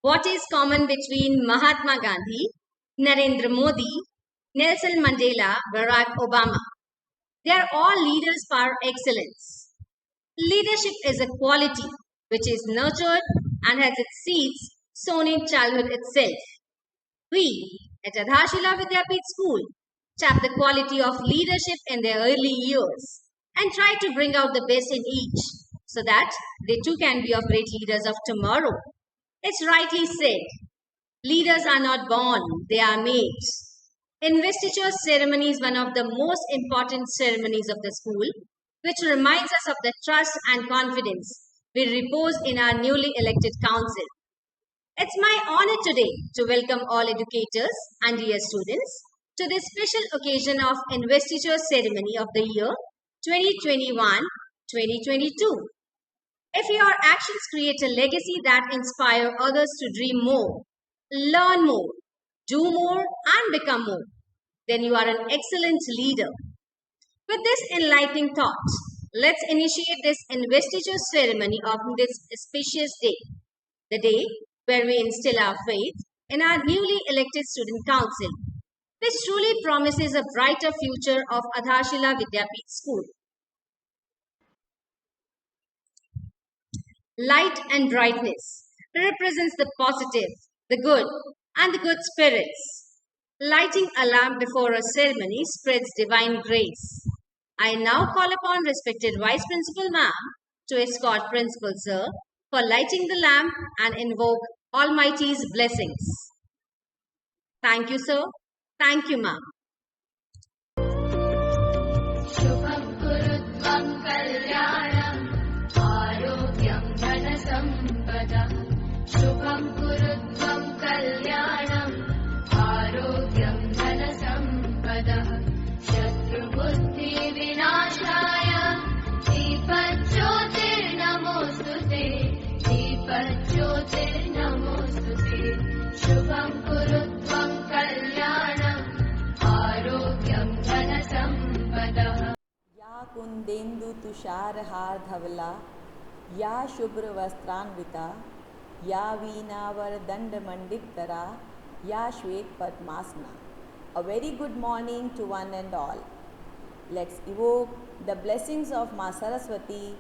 What is common between Mahatma Gandhi, Narendra Modi, Nelson Mandela, Barack Obama? They are all leaders par excellence. Leadership is a quality which is nurtured and has its seeds sown in childhood itself. We at Adhashila Vidyapith School tap the quality of leadership in their early years and try to bring out the best in each so that they too can be of great leaders of tomorrow. It's rightly said, leaders are not born, they are made. Investiture ceremony is one of the most important ceremonies of the school, which reminds us of the trust and confidence we repose in our newly elected council. It's my honor today to welcome all educators and dear students to this special occasion of investiture ceremony of the year 2021-2022. If your actions create a legacy that inspire others to dream more, learn more, do more, and become more, then you are an excellent leader. With this enlightening thought, let's initiate this investiture ceremony of this auspicious day, the day where we instill our faith in our newly elected student council, which truly promises a brighter future of Adhashila Vidyapith School. Light and brightness represents the positive, the good, and the good spirits. Lighting a lamp before a ceremony spreads divine grace. I now call upon respected Vice Principal Ma'am to escort Principal Sir for lighting the lamp and invoke Almighty's blessings. Thank you, sir. Thank you, ma'am. शुभं कुरुत्वं कल्याणम् आरोग्यं धनसम्पदः शुभं कुरुत्वं कल्याणम् आरोग्यं धनसम्पदः शत्रुबुद्धिविनाशाय दीपज्योतिर्नमोऽस्तुते दीपज्योतिर्नमोऽस्तुते शुभं कुरुत्वं कल्याणम् आरोग्यं धनसम्पदः या कुन्देन्दु तुषारहार धवला या शुभ्र वस्त्रान्विता या वीणावरदण्डमण्डितरा या श्वेत padmasana. A very good morning to one and all. Let's evoke the blessings of Ma Saraswati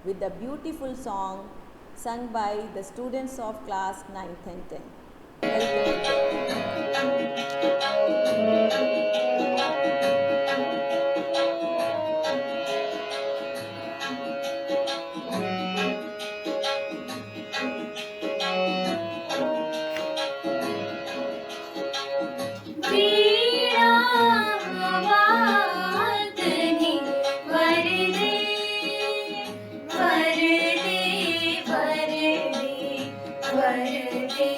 with the beautiful song sung by the students of class 9th and 10th. वीणावादनी वरदे वरदे वरदे वरदे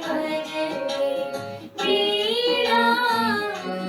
वरदे वीणावादनी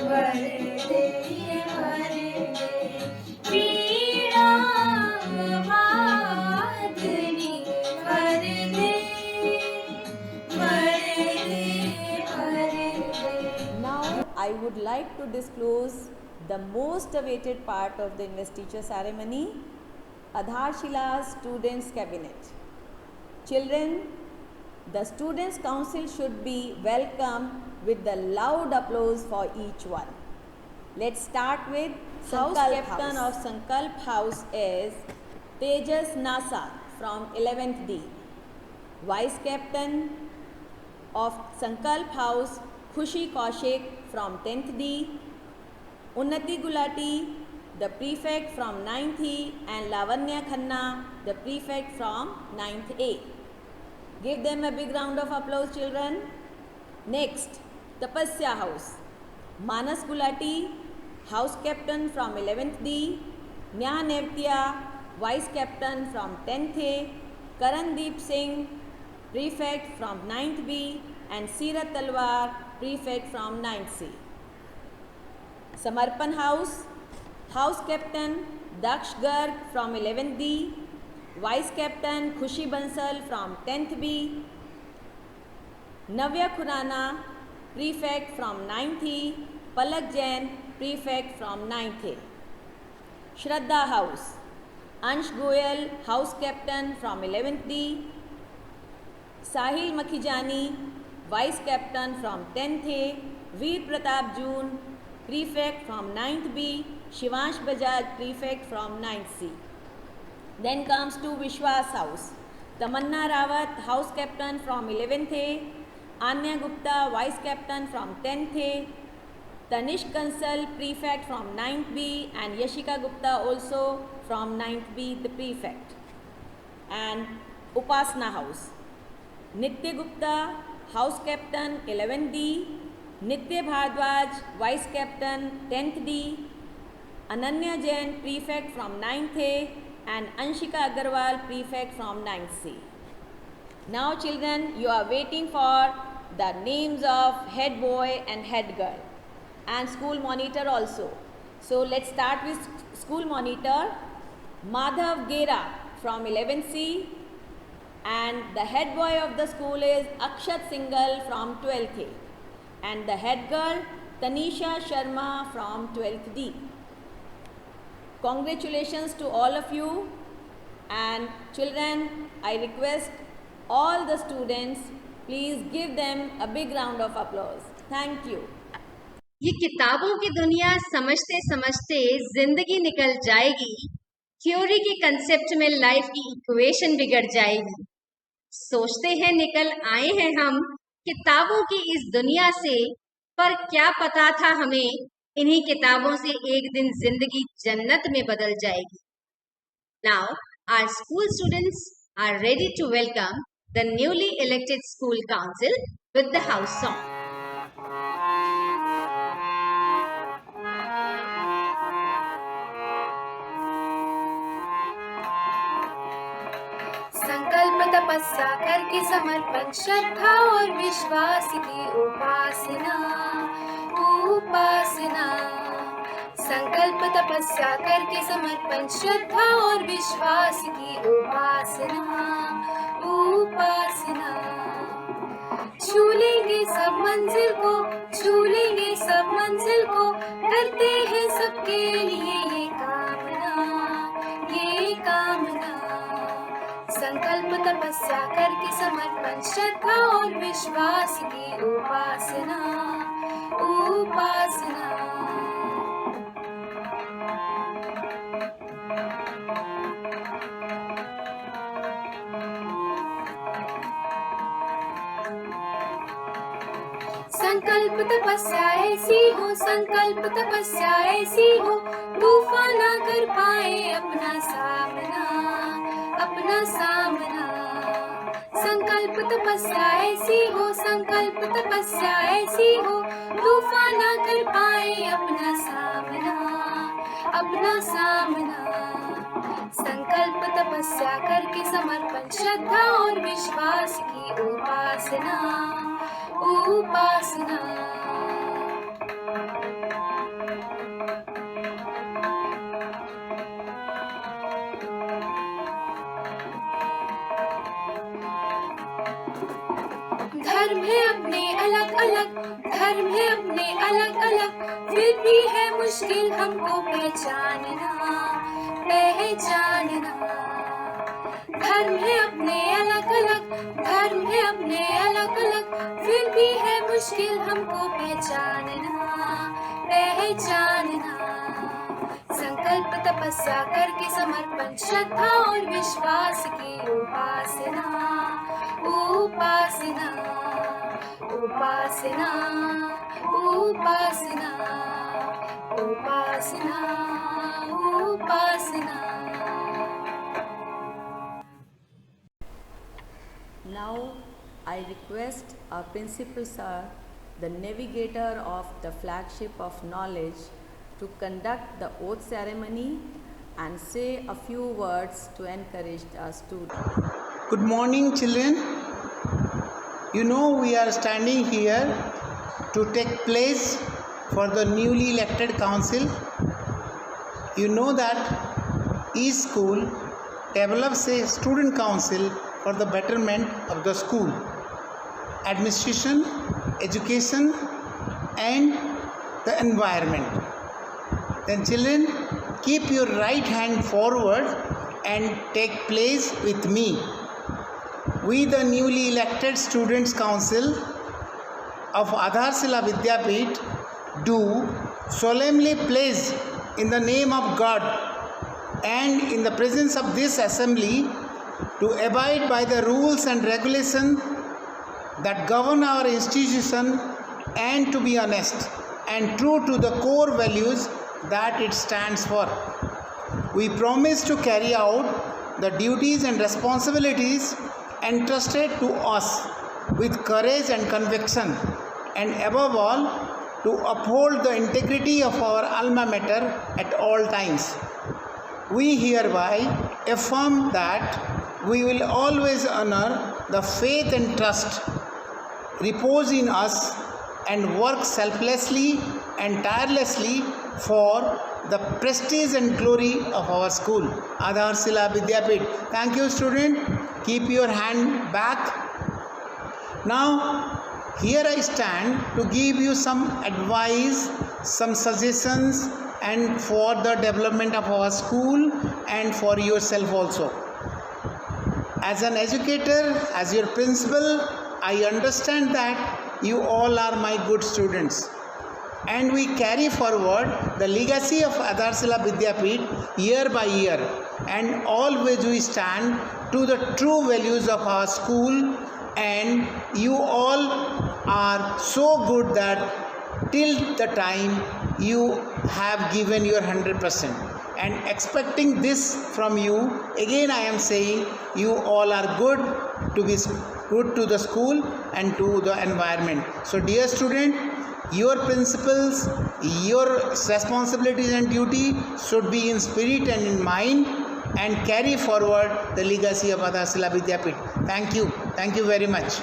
वरदे वरदे वीणा वादनी वरदे वरदे वरदे। Now, I would like to disclose the most awaited part of the investiture ceremony, Adharshila Students Cabinet. Children, the Students' Council should be welcomed with the loud applause for each one. Let's start with House Captain of Sankalp House is Tejas Nasa from 11th D. Vice Captain of Sankalp House Khushi Kaushik from 10th D. Unnati Gulati, the prefect from 9th E, and Lavanya Khanna, the prefect from 9th A. Give them a big round of applause, children. Next, Tapasya House. Manas Gulati, House Captain from 11th D. Neha Nevtia, Vice Captain from 10th A. Karandeep Singh, prefect from 9th B. And Sirat Talwar, prefect from 9th C. Samarpan House, House Captain Daksh Garg from 11th D, Vice Captain Khushi Bansal from 10th B, Navya Khurana, prefect from 9th E, Palak Jain, prefect from 9th A. Shraddha House, Ansh Goyal, House Captain from 11th D, Sahil Makhijani, Vice Captain from 10th A, Veer Pratap June, prefect from 9th B, Shivansh Bajaj, prefect from 9th C. Then comes to Vishwas House. Tamanna Rawat, House Captain from 11th A, Anya Gupta, Vice Captain from 10th A, Tanishq Kansal, prefect from 9th B, and Yashika Gupta also from 9th B, the prefect. And Upasna House. Nitya Gupta, House Captain 11th D, Nitya Bhardwaj, Vice Captain 10th D, Ananya Jain, prefect from 9th A, and Anshika Agarwal, prefect from 9th C. Now children, you are waiting for the names of head boy and head girl and school monitor also. So let's start with school monitor. Madhav Gera from 11th C, and the head boy of the school is Akshat Singhal from 12th A, and the head girl Tanisha Sharma from 12th D. Congratulations to all of you, and children, I request all the students, please give them a big round of applause. Thank you. ये किताबों की दुनिया समझते समझते जिंदगी निकल जाएगी, theory के कंसेप्ट में लाइफ की इक्वेशन बिगड़ जाएगी। सोचते हैं निकल आए हैं हम किताबों की इस दुनिया से, पर क्या पता था हमें इन्हीं किताबों से एक दिन जिंदगी जन्नत में बदल जाएगी। Now our school students are ready to welcome the newly elected school council with the house song. संकल्प तपस्या करके समर्पण, श्रद्धा और विश्वास की उपासना उपासना। संकल्प तपस्या करके समर्पण, श्रद्धा और विश्वास की उपासना उपासना। छू लेंगे सब मंजिल को, छू लेंगे सब मंजिल को, करते हैं सबके लिए ये कामना ये कामना। संकल्प तपस्या करके समर्पण, श्रद्धा और विश्वास की उपासना उपासना। संकल्प तपस्या ऐसी हो, संकल्प तपस्या ऐसी हो, तूफान ना कर पाए अपना सामना अपना सामना। संकल्प तपस्या ऐसी हो, संकल्प तपस्या ऐसी हो, तूफान ना कर पाए अपना सामना अपना सामना। संकल्प तपस्या करके समर्पण, श्रद्धा और विश्वास की उपासना उपासना। धर्म है अपने अलग अलग, धर्म है अपने अलग अलग, फिर भी है मुश्किल हमको पहचानना, पहचानना। धर्म है अपने अलग अलग, धर्म है अपने अलग अलग, फिर भी है मुश्किल हमको पहचानना, पहचानना। संकल्प तपस्या करके समर्पण, श्रद्धा और विश्वास की उपासना, उपासना, उपासना, उपासना, उपासना, उपासना। Now I request our principal sir, the navigator of the flagship of knowledge, to conduct the oath ceremony and say a few words to encourage our students. Good morning, children. You know, we are standing here to take place for the newly elected council. You know that each school develops a student council for the betterment of the school, administration, education, and the environment. Then, children, keep your right hand forward and take place with me. We, the newly elected Students' Council of Adharshila Vidyapeeth, do solemnly pledge in the name of God and in the presence of this assembly to abide by the rules and regulations that govern our institution and to be honest and true to the core values that it stands for. We promise to carry out the duties and responsibilities entrusted to us with courage and conviction, and above all, to uphold the integrity of our alma mater at all times. We hereby affirm that we will always honor the faith and trust repose in us and work selflessly and tirelessly for the prestige and glory of our school, Adharshila Vidyapeeth. Thank you, student. Keep your hand back. Now, here I stand to give you some advice, some suggestions, and for the development of our school and for yourself also. As an educator, as your principal, I understand that you all are my good students, and we carry forward the legacy of Adharshila Vidyapeeth year by year, and always we stand to the true values of our school, and you all are so good that till the time you have given your 100%, and expecting this from you, again I am saying you all are good to be good to the school and to the environment. So dear student, your principles, your responsibilities and duty should be in spirit and in mind, and carry forward the legacy of Adharshila Vidyapeeth. Thank you. Thank you very much.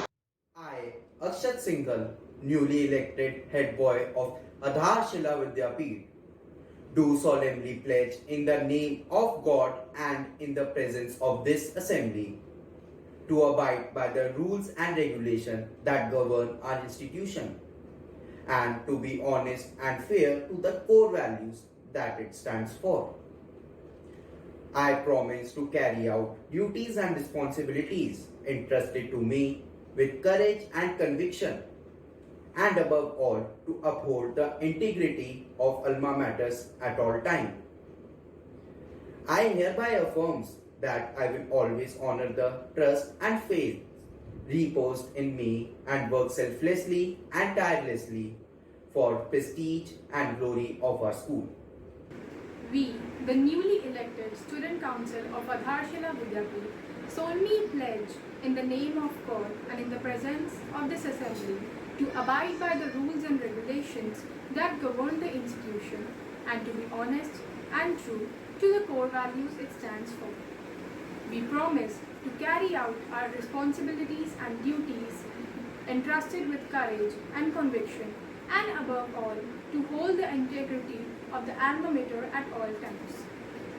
I, Akshat Singhal, newly elected head boy of Adharshila Vidyapeeth, do solemnly pledge in the name of God and in the presence of this assembly to abide by the rules and regulations that govern our institution, and to be honest and fair to the core values that it stands for. I promise to carry out duties and responsibilities entrusted to me with courage and conviction, and above all, to uphold the integrity of alma maters at all times. I hereby affirm that I will always honor the trust and faith reposed in me and work selflessly and tirelessly for prestige and glory of our school. We, the newly elected Student Council of Adharshila Vidyapeeth, solemnly pledge in the name of God and in the presence of this assembly to abide by the rules and regulations that govern the institution, and to be honest and true to the core values it stands for. We promise to carry out our responsibilities and duties entrusted with courage and conviction, and above all, to hold the integrity of the alma mater at all times.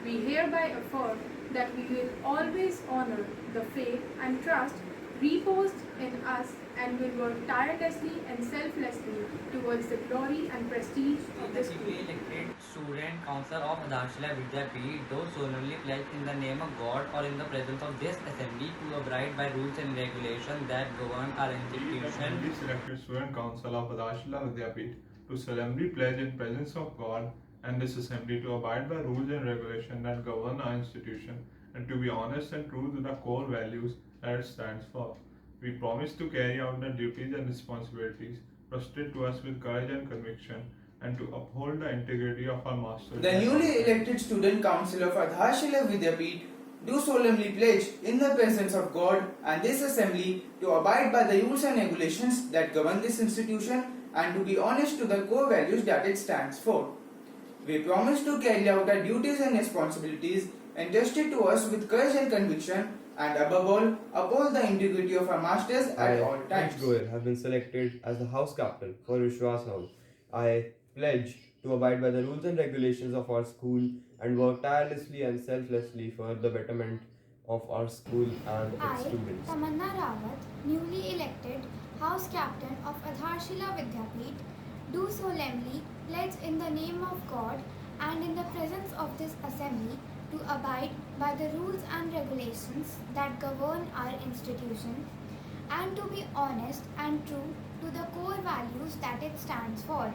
We hereby affirm that we will always honor the faith and trust reposed in us and will work tirelessly and selflessly towards the glory and prestige of the The school. newly elected Student Council of Adharshila Vidyapeeth do solemnly pledge in the name of God or in the presence of this assembly to abide by rules and regulations that govern our institution. Newly selected Student Council of Adharshila Vidyapeeth to solemnly pledge in presence of God and this assembly to abide by rules and regulations that govern our institution and to be honest and true to the core values that it stands for. We promise to carry out the duties and responsibilities trusted to us with courage and conviction and to uphold the integrity of our masters. The newly elected Student Council of Adharshila Vidyapeeth do solemnly pledge in the presence of God and this assembly to abide by the rules and regulations that govern this institution and to be honest to the core values that it stands for. We promise to carry out our duties and responsibilities entrusted to us with courage and conviction and above all uphold the integrity of our masters at all times. Prince Goel, have been selected as the house captain for Vishwas House. I pledge to abide by the rules and regulations of our school and work tirelessly and selflessly for the betterment of our school and its I, students. Tamanna Rawat, newly elected House Captain of Adharshila Vidyapeeth, do solemnly pledge in the name of God and in the presence of this assembly to abide by the rules and regulations that govern our institution and to be honest and true to the core values that it stands for.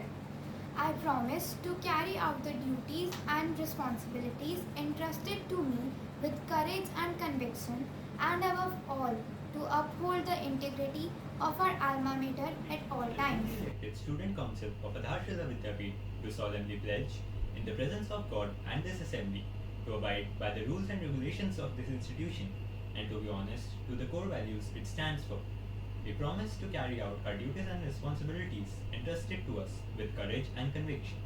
I promise to carry out the duties and responsibilities entrusted to me with courage and conviction, and above all, to uphold the integrity of our alma mater at all times. Elected Student Council of Adharshila Vidyapeeth do solemnly pledge in the presence of God and this assembly to abide by the rules and regulations of this institution and to be honest to the core values it stands for. We promise to carry out our duties and responsibilities entrusted to us with courage and conviction,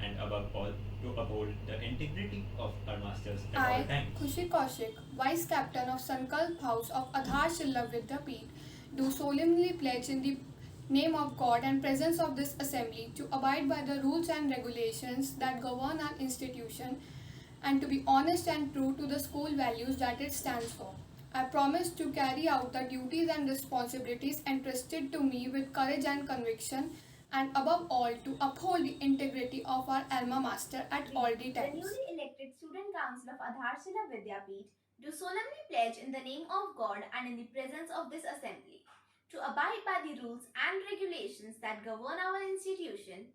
and above all, to uphold the integrity of our masters at all I, times. Khushi Kaushik, Vice Captain of Sankalp House of Adharshila Vidyapeeth, do solemnly pledge in the name of God and presence of this assembly to abide by the rules and regulations that govern our institution and to be honest and true to the school values that it stands for. I promise to carry out the duties and responsibilities entrusted to me with courage and conviction, and above all, to uphold the integrity of our alma mater at all the The times. newly elected Student Council of Adharshila Vidyapeeth do solemnly pledge in the name of God and in the presence of this assembly to abide by the rules and regulations that govern our institution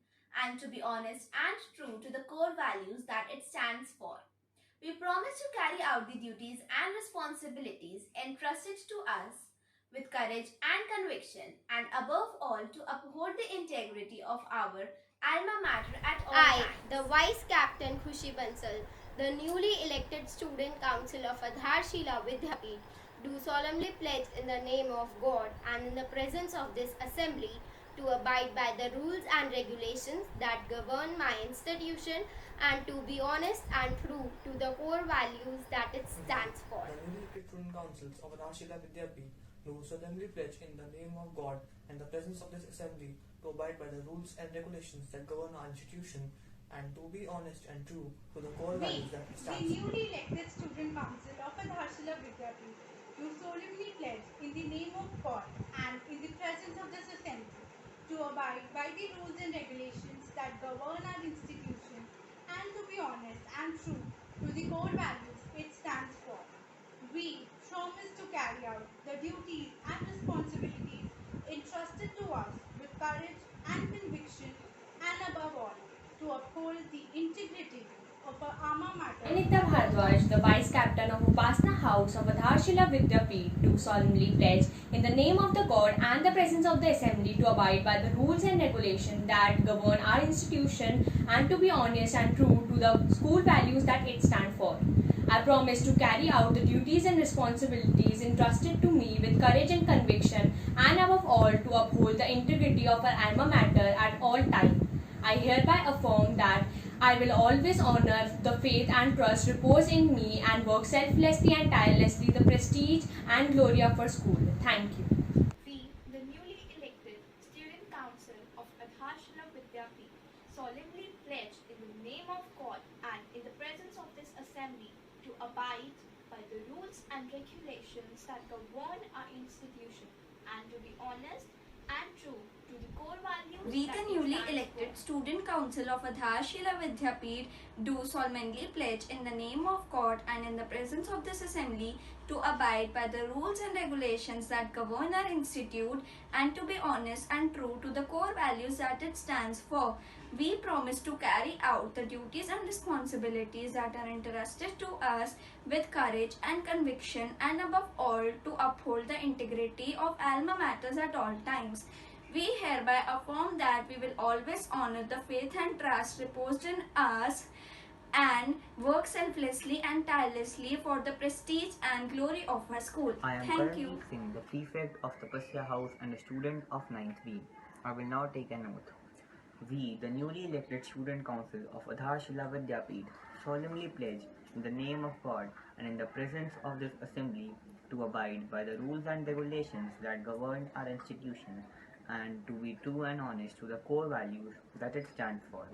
and to be honest and true to the core values that it stands for. We promise to carry out the duties and responsibilities entrusted to us with courage and conviction, and above all, to uphold the integrity of our alma mater at all I, times. the Vice Captain Khushi Bansal, the newly elected Student Council of Adharshila Vidyapeeth, do solemnly pledge in the name of God and in the presence of this assembly to abide by the rules and regulations that govern my institution and to be honest and true to the core values that it stands for. The newly elected Student Councils of Adharshila Vidyapeeth do solemnly pledge in the name of God and the presence of this assembly to abide by the rules and regulations that govern our institution and to be honest and true to the core values that it The stands for. newly elected Student Council of Adharshila Vidyapeeth do solemnly pledge in the name of God and in the presence of this assembly to abide by the rules and regulations that govern our institution and to be honest and true to the core values it stands for. We promise to carry out the duties and responsibilities entrusted to us with courage and conviction, and above all, to uphold the integrity of our alma mater. Anita Bhardwaj, the Vice Captain of Upasana House of Adharshila Vidyapeeth, do solemnly pledge in the name of the God and the presence of the Assembly to abide by the rules and regulations that govern our institution and to be honest and true to the school values that it stands for. I promise to carry out the duties and responsibilities entrusted to me with courage and conviction, and above all, to uphold the integrity of our alma mater at all times. I hereby affirm that I will always honor the faith and trust repose in me and work selflessly and tirelessly the prestige and glory of our school. Thank you. We, the newly elected Student Council of Adharshila Vidyapeeth, solemnly pledge in the name of God and in the presence of this assembly to abide by the rules and regulations that govern our institution and to be honest and true to the core values. We, that the it newly stands elected for. Student Council of Adharshila Vidyapeeth, do solemnly pledge in the name of God and in the presence of this assembly to abide by the rules and regulations that govern our institute and to be honest and true to the core values that it stands for. We promise to carry out the duties and responsibilities that are entrusted to us with courage and conviction, and above all to uphold the integrity of alma matters at all times. We hereby affirm that we will always honor the faith and trust reposed in us and work selflessly and tirelessly for the prestige and glory of our school. I am Thank Karan you. Singh, the prefect of Tapasya House and a student of 9th B. I will now take an oath. We, the newly elected Student Council of Adharshila Vidyapeeth, solemnly pledge in the name of God and in the presence of this assembly to abide by the rules and regulations that govern our institution and to be true and honest to the core values that it stands for.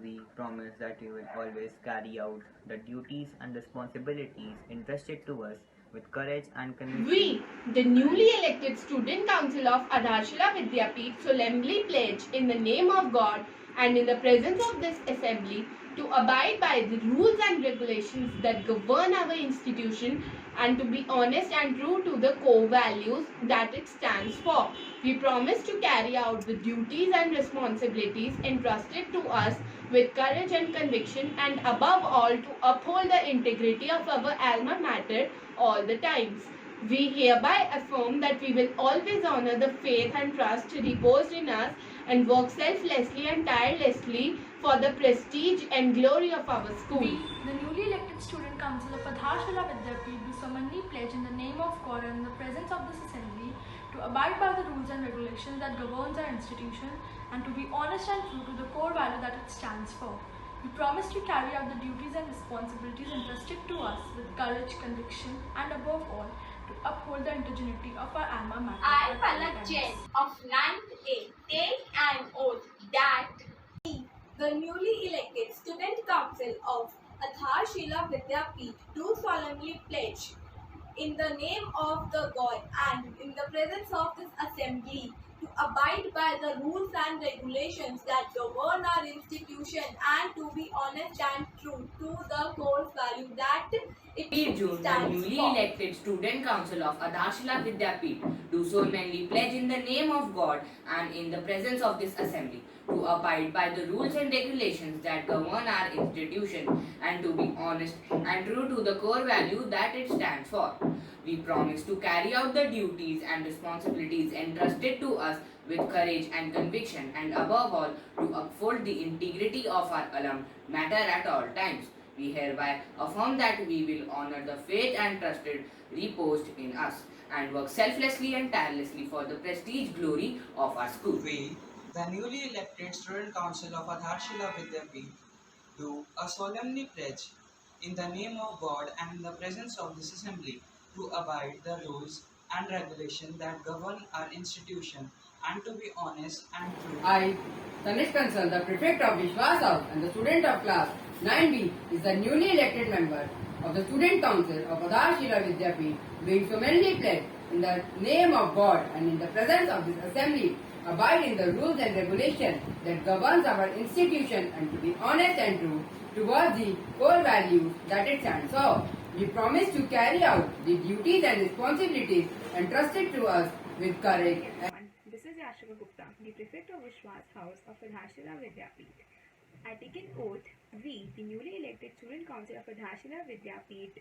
We promise that we will always carry out the duties and responsibilities entrusted to us with courage and conviction. We, the newly elected Student Council of Adharshila Vidyapeeth, solemnly pledge in the name of God and in the presence of this assembly to abide by the rules and regulations that govern our institution and to be honest and true to the core values that it stands for. We promise to carry out the duties and responsibilities entrusted to us with courage and conviction, and above all to uphold the integrity of our alma mater all the times. We hereby affirm that we will always honor the faith and trust reposed in us and work selflessly and tirelessly for the prestige and glory of our school. We, the newly elected Student Council of Adharshila Vidyapeeth, do solemnly pledge in the name of God and in the presence of this assembly to abide by the rules and regulations that governs our institution and to be honest and true to the core value that it stands for. We promise to carry out the duties and responsibilities entrusted to us with courage, conviction, and above all, to uphold the integrity of our alma mater. I, at all Palak times. Jain of 9th A, take an oath that The newly elected Student Council of Adharshila Vidyapeeth do solemnly pledge in the name of the God and in the presence of this assembly to abide by the rules and regulations that govern our institution and to be honest and true to the core value that it We, June, the stands newly for. elected Student Council of Adharshila Vidyapeeth, do solemnly pledge in the name of God and in the presence of this assembly to abide by the rules and regulations that govern our institution and to be honest and true to the core value that it stands for. We promise to carry out the duties and responsibilities entrusted to us with courage and conviction, and above all to uphold the integrity of our alum mater at all times. We hereby affirm that we will honor the faith and trusted reposed in us and work selflessly and tirelessly for the prestige glory of our school. We, the newly elected Student Council of Adharshila Vidyapeeth, do a solemnly pledge in the name of God and in the presence of this assembly to abide the rules and regulations that govern our institution and to be honest and true. I, Tanesh Kansal, the prefect of Vishwas House and the student of class 9B, is the newly elected member of the Student Council of Adharshila Vidyapeeth, being solemnly pledged in the name of God and in the presence of this assembly, abide in the rules and regulations that governs our institution and to be honest and true towards the core values that it stands for. We promise to carry out the duties and responsibilities entrusted to us with courage and This is Yashika Gupta, the prefect of Vishwas House of Adharshila Vidyapeeth. I take an oath, we, the newly elected Student Council of Adharshila Vidyapeeth,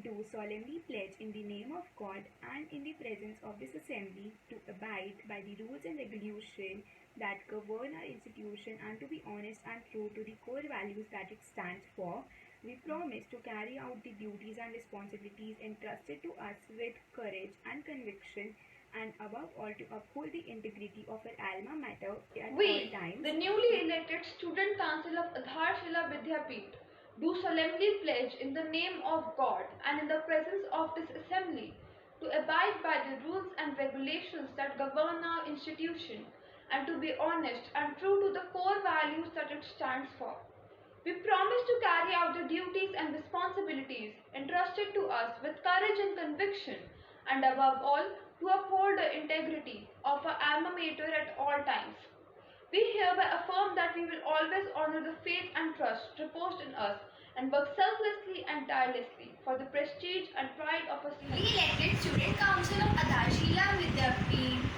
do solemnly pledge in the name of God and in the presence of this assembly to abide by the rules and regulations that govern our institution and to be honest and true to the core values that it stands for. We promise to carry out the duties and responsibilities entrusted to us with courage and conviction, and above all to uphold the integrity of our alma mater at We, all times. the newly elected Student Council of Adharshila Vidyapeeth, do solemnly pledge in the name of God and in the presence of this assembly to abide by the rules and regulations that govern our institution and to be honest and true to the core values that it stands for. We promise to carry out the duties and responsibilities entrusted to us with courage and conviction, and above all, to uphold the integrity of our alma mater at all times. We hereby affirm that we will always honor the faith and trust reposed in us and work selflessly and tirelessly for the prestige and pride of our Newly elected Student Council of Adharshila Vidyapeeth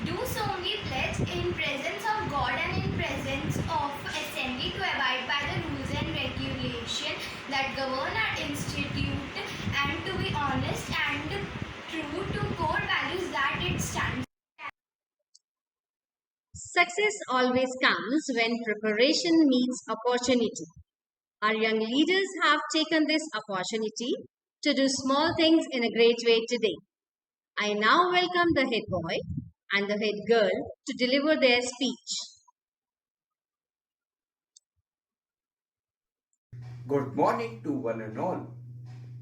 do solemnly pledge in presence of God and in presence of Assembly to abide by the rules and regulations that govern our institute and to be honest and true to core values that it stands. Success always comes when preparation meets opportunity. Our young leaders have taken this opportunity to do small things in a great way today. I now welcome the head boy and the head girl to deliver their speech. Good morning to one and all.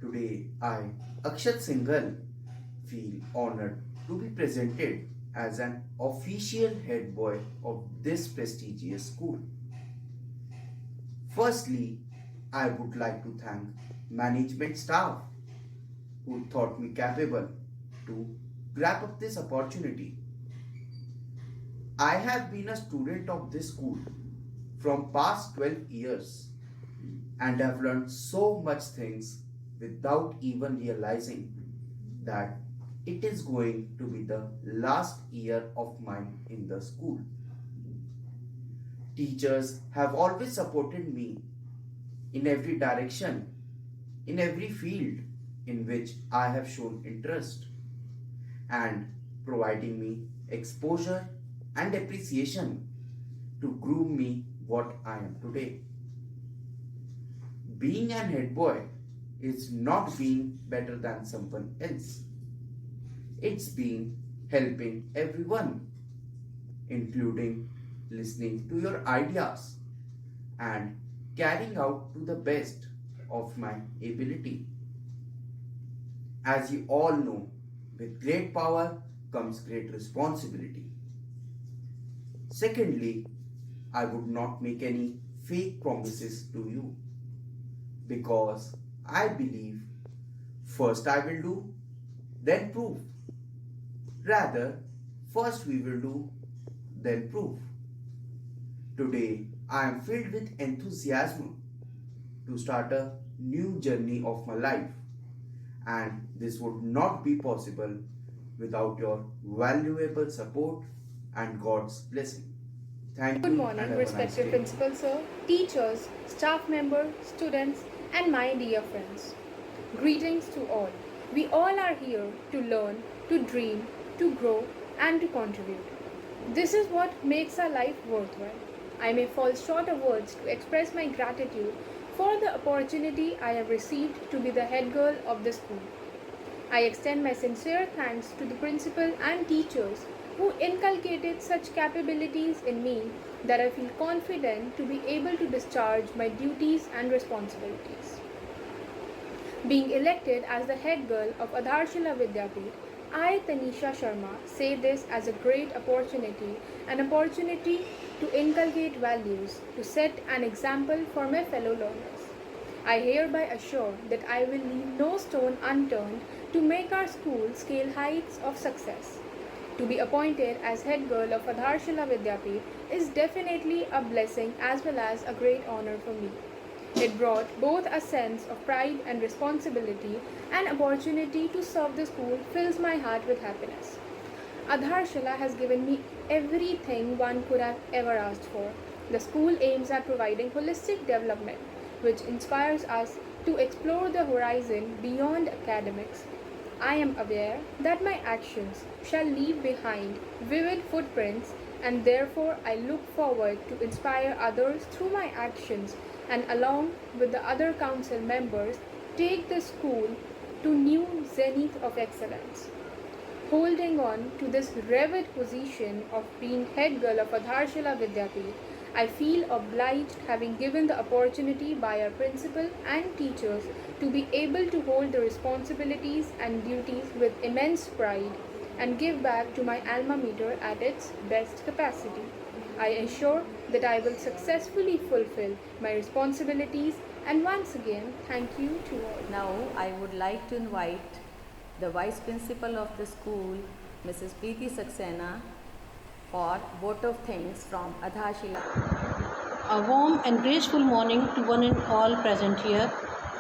Today I, Akshat Singhal, feel honored to be presented as an official head boy of this prestigious school. Firstly, I would like to thank management staff who thought me capable to grab up this opportunity. I have been a student of this school from past 12 years and have learned so much things without even realizing that it is going to be the last year of mine in the school. Teachers have always supported me in every direction, in every field in which I have shown interest, and providing me exposure and appreciation to groom me what I am today. Being an head boy is not being better than someone else. It's being helping everyone, including listening to your ideas and carrying out to the best of my ability. As you all know, with great power comes great responsibility. Secondly, I would not make any fake promises to you because I believe first I will do, then prove. Rather, first we will do, then prove. Today, I am filled with enthusiasm to start a new journey of my life, and this would not be possible without your valuable support and God's blessing. Thank Good you. morning, and have a nice respected day. principal sir, teachers, staff members, students, and my dear friends. Greetings to all. We all are here to learn, to dream, to grow, and to contribute. This is what makes our life worthwhile. I may fall short of words to express my gratitude for the opportunity I have received to be the head girl of the school. I extend my sincere thanks to the principal and teachers who inculcated such capabilities in me that I feel confident to be able to discharge my duties and responsibilities. Being elected as the head girl of Adharshila Vidyapeeth, I, Tanisha Sharma, say this as a great opportunity, an opportunity to inculcate values, to set an example for my fellow learners. I hereby assure that I will leave no stone unturned to make our school scale heights of success. To be appointed as head girl of Adharshila Vidyapeeth is definitely a blessing as well as a great honor for me. It brought both a sense of pride and responsibility, and opportunity to serve the school fills my heart with happiness. Adharshila has given me everything one could have ever asked for. The school aims at providing holistic development, which inspires us to explore the horizon beyond academics. I am aware that my actions shall leave behind vivid footprints, and therefore I look forward to inspire others through my actions and along with the other council members take the school to new zenith of excellence. Holding on to this revered position of being head girl of Adharshila Vidyapeeth, I feel obliged, having given the opportunity by our principal and teachers to be able to hold the responsibilities and duties with immense pride and give back to my alma mater at its best capacity. I assure that I will successfully fulfill my responsibilities, and once again thank you to all. Now I would like to invite the Vice Principal of the school, Mrs. Preeti Saxena, for vote of thanks from Adharshila. A warm and graceful morning to one and all present here.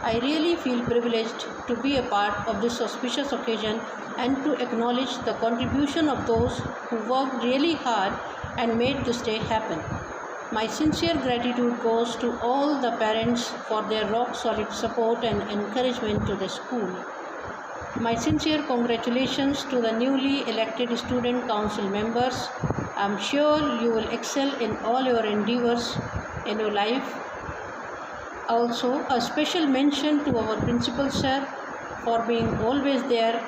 I really feel privileged to be a part of this auspicious occasion and to acknowledge the contribution of those who worked really hard and made this day happen. My sincere gratitude goes to all the parents for their rock-solid support and encouragement to the school. My sincere congratulations to the newly elected student council members. I'm sure you will excel in all your endeavors in your life. Also, a special mention to our principal sir for being always there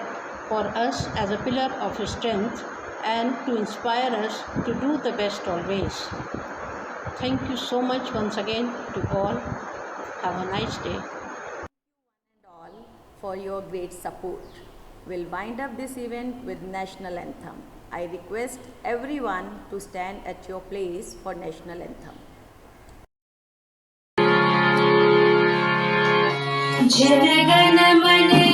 for us as a pillar of strength and to inspire us to do the best always. Thank you so much once again to all. Have a nice day. For your great support. We'll wind up this event with national anthem. I request everyone to stand at your place for national anthem. Jana Gana मन